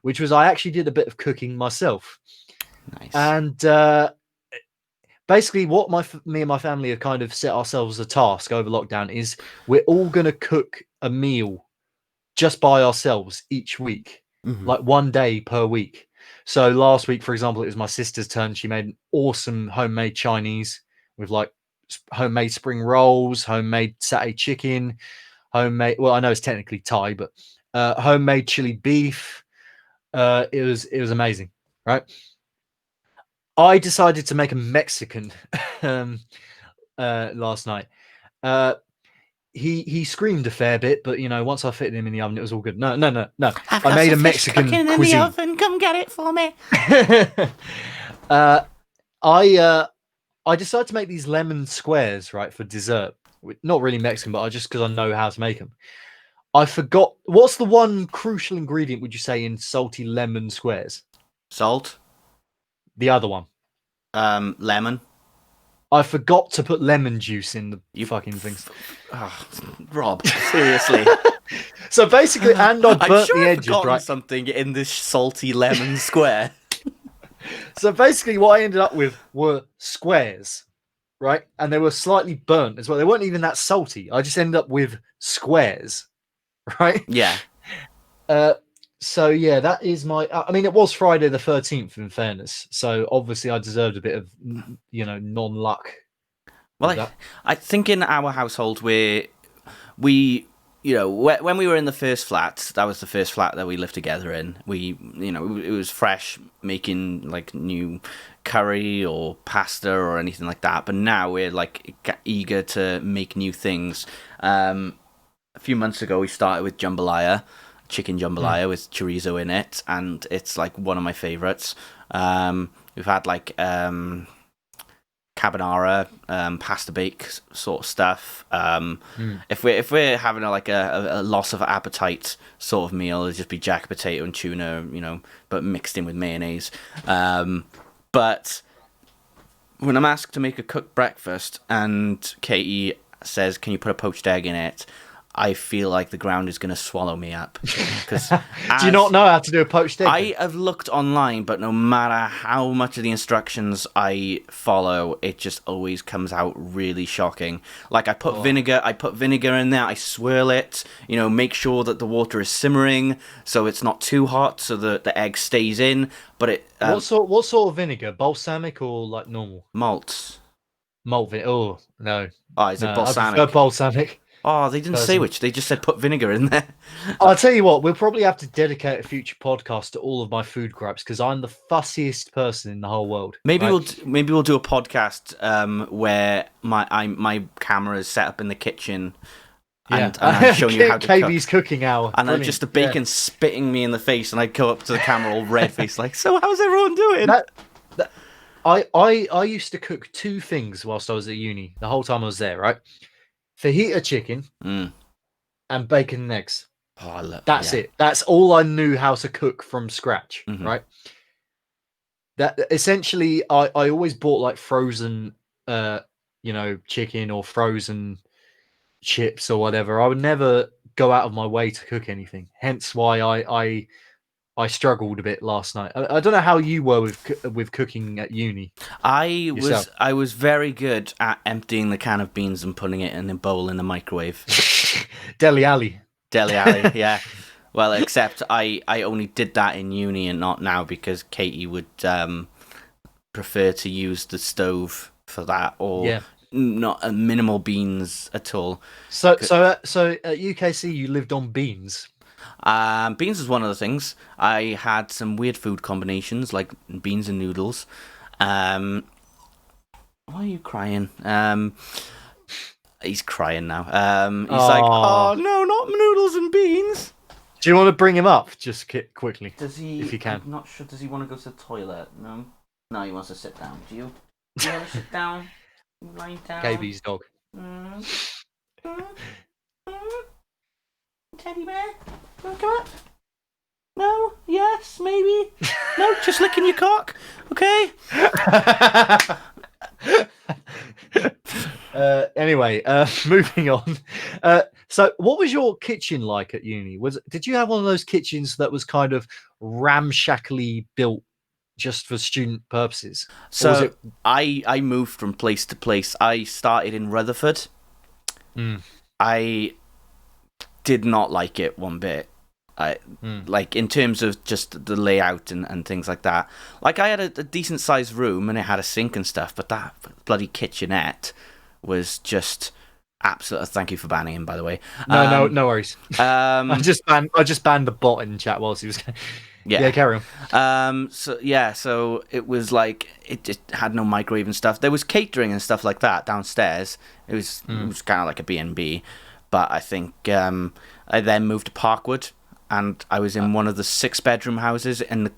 which was I actually did a bit of cooking myself. Nice. And basically, what me and my family have kind of set ourselves a task over lockdown is we're all going to cook a meal just by ourselves each week, like one day per week. So last week, for example, it was my sister's turn. She made an awesome homemade Chinese with like homemade spring rolls, homemade satay chicken, homemade. Well, I know it's technically Thai, but homemade chili beef. It was amazing, right? I decided to make a Mexican last night. He screamed a fair bit, but once I fitted him in the oven, it was all good. No. I made a Mexican cuisine. In the oven. Come get it for me. I decided to make these lemon squares, right, for dessert. Not really Mexican, but just because I know how to make them. I forgot. What's the one crucial ingredient, would you say, in salty lemon squares? Salt. The other one. Lemon. I forgot to put lemon juice in the fucking things. Rob, seriously. So basically, and I burnt the edges, right? Something in this salty lemon square. So basically, what I ended up with were squares, right? And they were slightly burnt as well. They weren't even that salty. I just ended up with squares, right? Yeah. So yeah, that is my. I mean, it was Friday the 13th. In fairness, so obviously I deserved a bit of, non-luck. Well, I think in our household we, when we were in the first flat, that was the first flat that we lived together in. We, it was fresh, making like new curry or pasta or anything like that. But now we're like eager to make new things. A few months ago, we started with jambalaya. Chicken jambalaya with chorizo in it, and it's like one of my favorites. We've had like carbonara, pasta bake sort of stuff. If we're having a loss of appetite sort of meal, it'll just be jack potato and tuna, but mixed in with mayonnaise. But when I'm asked to make a cooked breakfast and Katie says, "Can you put a poached egg in it?" I feel like the ground is going to swallow me up. Do you not know how to do a poached egg? I have looked online, but no matter how much of the instructions I follow, it just always comes out really shocking. Like I put vinegar in there, I swirl it, make sure that the water is simmering so it's not too hot so that the egg stays in. But it what sort of vinegar? Balsamic or like normal? Malts. Malt vinegar. Oh no. Oh, is it balsamic? I prefer balsamic. Oh, they didn't say which. They just said put vinegar in there. I'll tell you what, we'll probably have to dedicate a future podcast to all of my food gripes because I'm the fussiest person in the whole world. Maybe we'll do a podcast where my camera is set up in the kitchen and I'm showing you how to cook. KB's cooking hour. And then just the bacon spitting me in the face, and I go up to the camera all red faced like, "So how's everyone doing?" I used to cook two things whilst I was at uni. The whole time I was there, right? Fajita chicken and bacon and eggs. Oh, That's it. That's all I knew how to cook from scratch, right? That essentially, I always bought like frozen, chicken or frozen chips or whatever. I would never go out of my way to cook anything. Hence why I struggled a bit last night. I don't know how you were with cooking at uni. I was very good at emptying the can of beans and putting it in a bowl in the microwave. Deli Alley, yeah. Well, except I only did that in uni and not now because Katie would prefer to use the stove for that or not minimal beans at all. So at UKC you lived on beans. Beans was one of the things. I had some weird food combinations like beans and noodles. Why are you crying? He's crying now. He's like, "Oh no, not noodles and beans." Do you want to bring him up just quickly? Does he? If you can. I'm not sure. Does he want to go to the toilet? No, he wants to sit down. Do you want to sit down? Lie down. KB's dog. Teddy bear, come up. No, yes, maybe. No, just licking your cock. Okay. Anyway, moving on. So, what was your kitchen like at uni? Did you have one of those kitchens that was kind of ramshackly built just for student purposes, or was So it? I moved from place to place. I started in Rutherford. Mm, I did not like it one bit. I like in terms of just the layout and things like that. Like I had a decent sized room and it had a sink and stuff, but that bloody kitchenette was just absolute. Thank you for banning him, by the way. no worries. Um, I just banned the bot in chat whilst he was. Yeah, yeah. carry on. So it was like it just had no microwave and stuff. There was catering and stuff like that downstairs. It was kind of like a B&B, but I think I then moved to Parkwood, and I was in one of the 6-bedroom houses and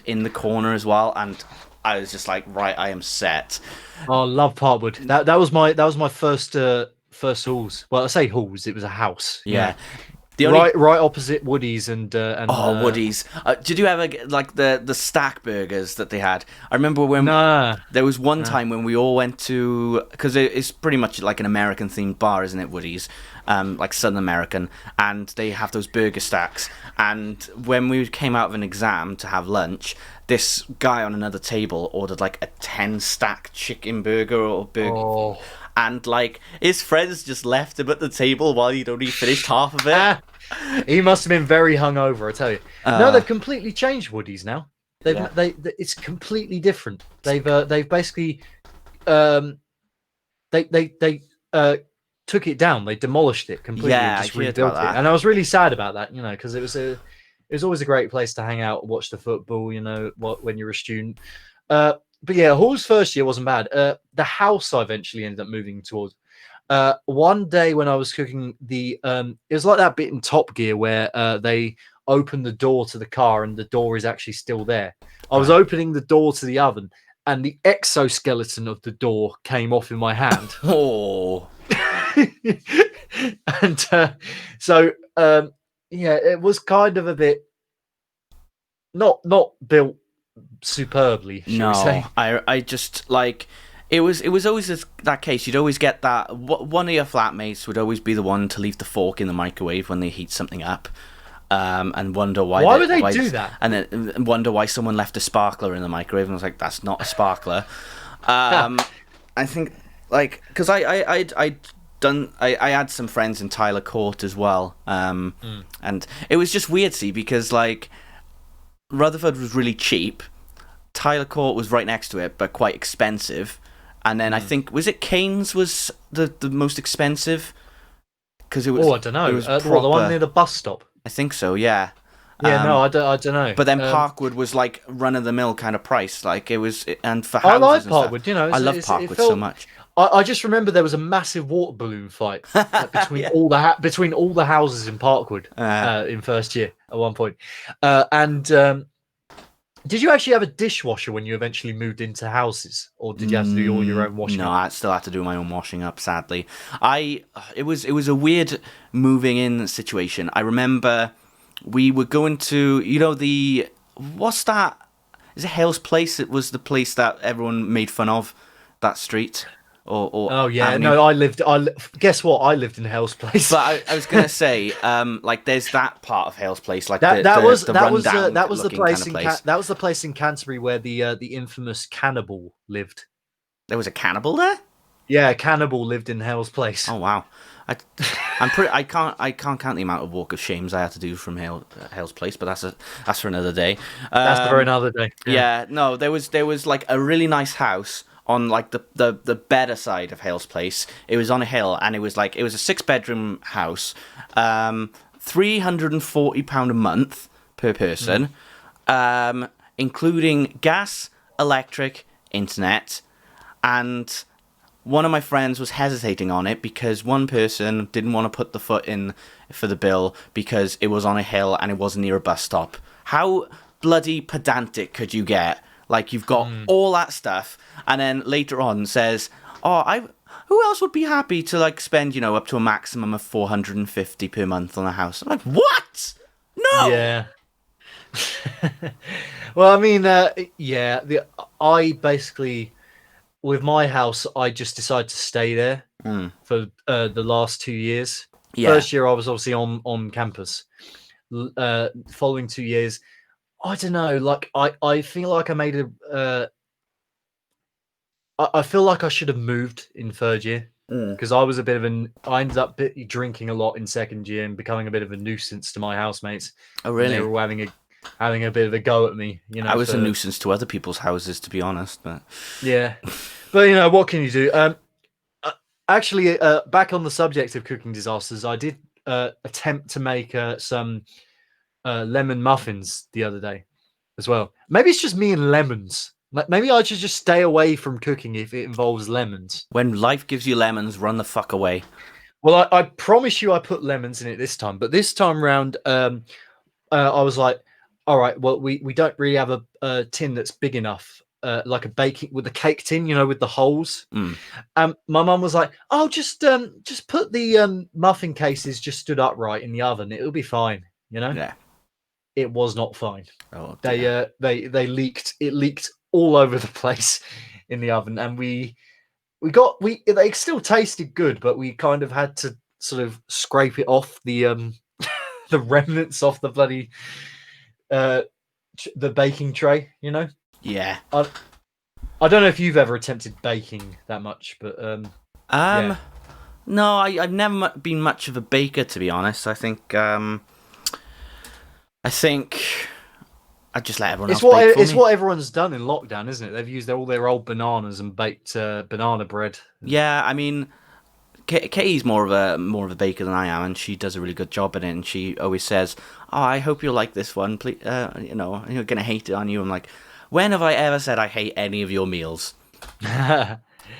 in the corner as well, and I was just like, right, I am set. Oh, love Parkwood. That was my first halls. Well, I say halls. It was a house. Yeah. The only Right opposite Woody's and Woody's. Did you ever get like the stack burgers that they had? I remember when Nah. there was one time when we all went to, because it's pretty much like an American themed bar, isn't it? Woody's, like Southern American, and they have those burger stacks. And when we came out of an exam to have lunch, this guy on another table ordered like a 10-stack chicken burger or burger. Oh. And like his friends just left him at the table while he'd only finished half of it. He must have been very hungover, I tell you. No, they've completely changed Woody's now. It's completely different. They've basically they took it down. They demolished it completely and just rebuilt it. And I was really sad about that, because it was always a great place to hang out, watch the football, when you're a student. But yeah, Hall's first year wasn't bad. The house I eventually ended up moving towards. One day when I was cooking it was like that bit in Top Gear where they open the door to the car and the door is actually still there. I was opening the door to the oven and the exoskeleton of the door came off in my hand. Oh. And it was kind of a bit not built superbly. No, we say. I just like it was always that case. You'd always get that one of your flatmates would always be the one to leave the fork in the microwave when they heat something up, and wonder why. Why would they do that? And then wonder why someone left a sparkler in the microwave. And I was like, that's not a sparkler. I think like because I had some friends in Tyler Court as well, and it was just weird, because like Rutherford was really cheap. Tyler Court was right next to it, but quite expensive. And then I think, was it Keynes was the most expensive? Because it was. Oh, I don't know. It was the one near the bus stop. I think so. Yeah. Yeah, no, I don't know. But then Parkwood was like run of the mill kind of price, like it was, and for I like houses and Parkwood. stuff. I love Parkwood so much. I just remember there was a massive water balloon fight between all the houses in Parkwood in first year at one point, and. Did you actually have a dishwasher when you eventually moved into houses, or did you have to do all your own washing? No, I still had to do my own washing up. Sadly, it was a weird moving in situation. I remember we were going to what's that? Is it Hale's Place? It was the place that everyone made fun of, that street. Oh yeah, Avenue. no, guess what? I lived in Hale's Place. But I was gonna say, like, there's that part of Hale's Place, like that was the place in Canterbury where the infamous cannibal lived. There was a cannibal there. Yeah, cannibal lived in Hale's Place. Oh wow, I can't count the amount of walk of shames I had to do from Hale's Place, but that's for another day. That's for another day. Yeah, no, there was like a really nice house on like the better side of Hale's Place. It was on a hill, and it was a 6-bedroom house, £340 a month per person, including gas, electric, internet, and one of my friends was hesitating on it because one person didn't want to put the foot in for the bill because it was on a hill and it wasn't near a bus stop. How bloody pedantic could you get? Like, you've got all that stuff, and then later on says, who else would be happy to, like, spend, up to a maximum of $450 per month on a house? I'm like, what? No! Yeah. Well, I mean, I basically, with my house, I just decided to stay there for the last 2 years. Yeah. First year I was obviously on campus. Following 2 years, I don't know. Like I feel like I made I feel like I should have moved in third year because I was a bit of an. I ended up drinking a lot in second year and becoming a bit of a nuisance to my housemates. Oh, And they really? were having a bit of a go at me, I was a for nuisance to other people's houses, to be honest. But yeah. But what can you do? Actually, back on the subject of cooking disasters, I did attempt to make some lemon muffins the other day as well. Maybe it's just me and lemons. Maybe I should just stay away from cooking if it involves lemons. when life gives you lemons, run the fuck away. Well, I promise you I put lemons in it this time, but this time round, I was like, all right, well, we don't really have a tin that's big enough, like a baking with the cake tin, with the holes. Mm. My mum was like, oh, just put the muffin cases just stood upright in the oven. It'll be fine, Yeah. It was not fine. Oh, dear. They leaked. It leaked all over the place in the oven, and they still tasted good, but we kind of had to sort of scrape it off the the remnants off the bloody the baking tray. Yeah. I don't know if you've ever attempted baking that much, but yeah. No, I've never been much of a baker, to be honest. I think I just let everyone else bake for It's me. what everyone's done in lockdown, isn't it? They've used all their old bananas and baked banana bread. Yeah, I mean, Katie's more of a baker than I am, and she does a really good job at it. And she always says, "Oh, I hope you'll like this one. Please, you're gonna hate it on you." I'm like, when have I ever said I hate any of your meals?